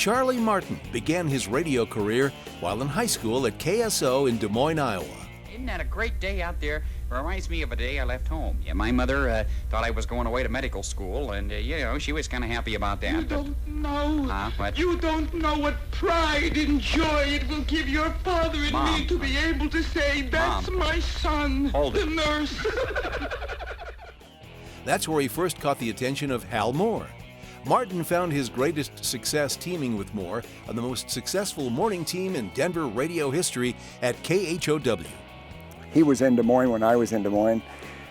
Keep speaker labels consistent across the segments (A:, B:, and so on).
A: Charley Martin began his radio career while in high school at KSO in Des Moines, Iowa.
B: Isn't that a great day out there? Reminds me of a day I left home. Yeah, my mother thought I was going away to medical school, and, she was kind of happy about that.
C: You don't know.
B: What?
C: You don't know what pride and joy it will give your father and
B: Mom.
C: me to be able to say, that's
B: Mom.
C: my son,
B: Hold
C: the
B: it.
C: nurse.
A: That's where he first caught the attention of Hal Moore. Martin found his greatest success teaming with Moore on the most successful morning team in Denver radio history at KHOW.
D: He was in Des Moines when I was in Des Moines,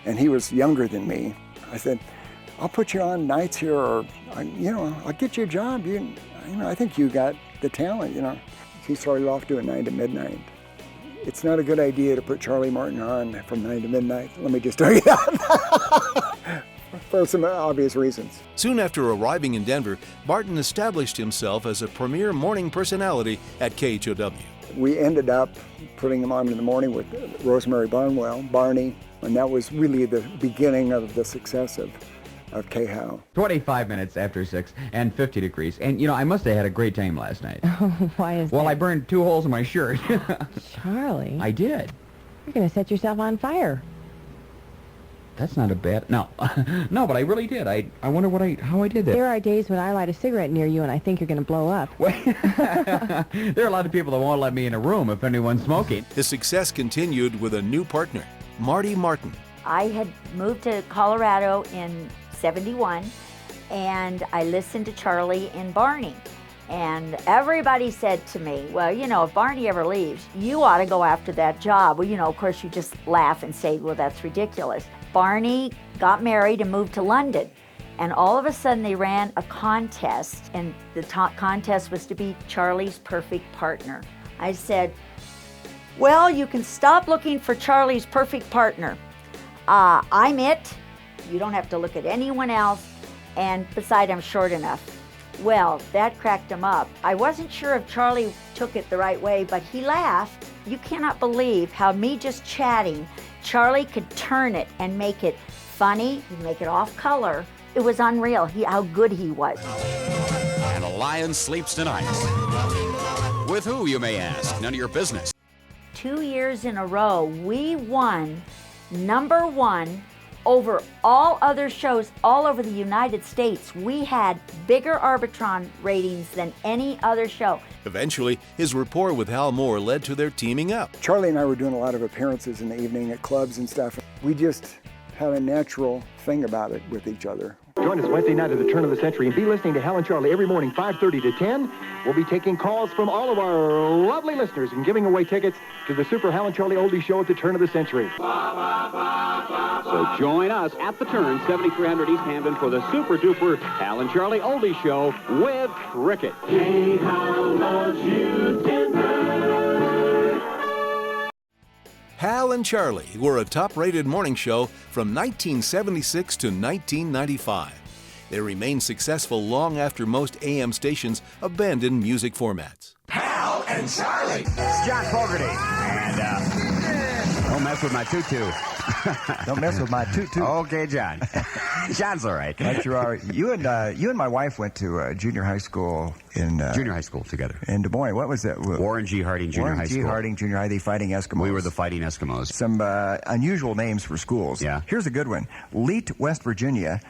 D: and he was younger than me. I said, I'll put you on nights here, or, I'll get you a job. I think you got the talent, He started off doing 9 to midnight. It's not a good idea to put Charley Martin on from 9 to midnight. Let me just tell you that. For some obvious reasons.
A: Soon after arriving in Denver, Martin established himself as a premier morning personality at KHOW.
D: We ended up putting him on in the morning with Rosemary Barnwell, Barney, and that was really the beginning of the success of KHOW.
E: 25 minutes after 6 and 50 degrees. And, I must have had a great time last night.
F: Why is that?
E: Well, I burned 2 holes in my shirt.
F: Charlie?
E: I did.
F: You're going to set yourself on fire.
E: That's not a bad... No. No, but I really did. I wonder how I did that.
F: There are days when I light a cigarette near you and I think you're going to blow up.
E: There are a lot of people that won't let me in a room if anyone's smoking.
A: His success continued with a new partner, Marti Martin.
G: I had moved to Colorado in '71, and I listened to Charlie and Barney. And everybody said to me, well, if Barney ever leaves, you ought to go after that job. Well, of course, you just laugh and say, well, that's ridiculous. Barney got married and moved to London. And all of a sudden, they ran a contest, and the contest was to be Charlie's perfect partner. I said, well, you can stop looking for Charlie's perfect partner. I'm it. You don't have to look at anyone else. And besides, I'm short enough. Well, that cracked him up. I wasn't sure if Charlie took it the right way, but he laughed. You cannot believe how me just chatting, Charlie could turn it and make it funny, make it off color. It was unreal how good he was.
B: And a lion sleeps tonight. With who, you may ask? None of your business.
G: 2 years in a row, we won #1 over all other shows all over the United States. We had bigger Arbitron ratings than any other show.
A: Eventually, his rapport with Hal Moore led to their teaming up.
D: Charlie and I were doing a lot of appearances in the evening at clubs and stuff. We just had a natural thing about it with each other.
H: Join us Wednesday night at the turn of the century and be listening to Hal and Charlie every morning, 5:30 to 10. We'll be taking calls from all of our lovely listeners and giving away tickets to the Super Hal and Charlie Oldie Show at the turn of the century.
I: So join us at the turn, 7300 East Hampton, for the super duper Hal and Charlie Oldie Show with Cricket.
J: Hey, how loves you, Denver.
A: Hal and Charlie were a top-rated morning show from 1976 to 1995. They remained successful long after most AM stations abandoned music formats.
J: Hal and Charlie.
K: It's John Fogerty. And don't mess with my tutu.
L: Don't mess with my tutu.
K: Okay, John. John's all right.
L: Right, you are. You and my wife went to junior high school in...
K: junior high school together.
L: In Des Moines. What was that?
K: Warren G. Harding Junior High School.
L: Warren G. Harding Junior High, the Fighting Eskimos.
K: We were the Fighting Eskimos.
L: Some unusual names for schools.
K: Yeah.
L: Here's a good one. Leet, West Virginia.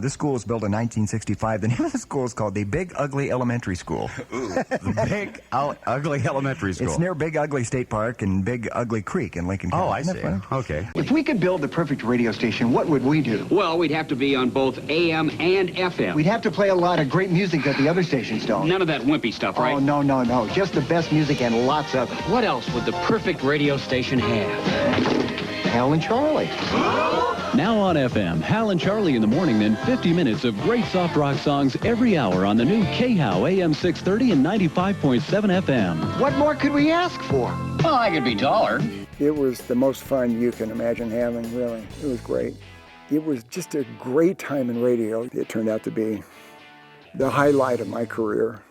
L: This school was built in 1965. The name of the school is called the Big Ugly Elementary School.
K: Ooh, the Big Ugly Elementary School.
L: It's near Big Ugly State Park and Big Ugly Creek in Lincoln County.
K: Oh, I see. Okay.
H: If we could build the perfect radio station, what would we do?
I: Well, we'd have to be on both AM and FM.
H: We'd have to play a lot of great music that the other stations don't.
I: None of that wimpy stuff, right?
H: Oh, no. Just the best music and lots of it.
I: What else would the perfect radio station have?
H: Hal and Charlie.
M: Now on FM, Hal and Charlie in the morning, then 50 minutes of great soft rock songs every hour on the new KHOW AM 630 and 95.7 FM.
H: What more could we ask for?
I: Well, I could be taller.
D: It was the most fun you can imagine having, really. It was great. It was just a great time in radio. It turned out to be the highlight of my career.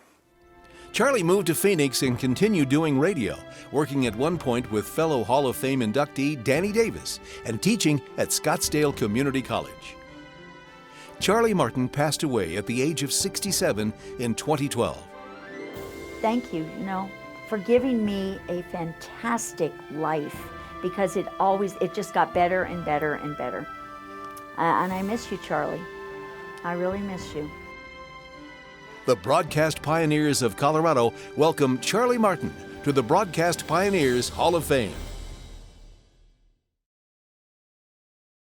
A: Charlie moved to Phoenix and continued doing radio, working at one point with fellow Hall of Fame inductee Danny Davis and teaching at Scottsdale Community College. Charley Martin passed away at the age of 67 in 2012.
G: thank you, for giving me a fantastic life, because it just got better and better and better. And I miss you, Charlie. I really miss you.
A: The broadcast pioneers of Colorado welcome Charley Martin to the Broadcast Pioneers Hall of Fame.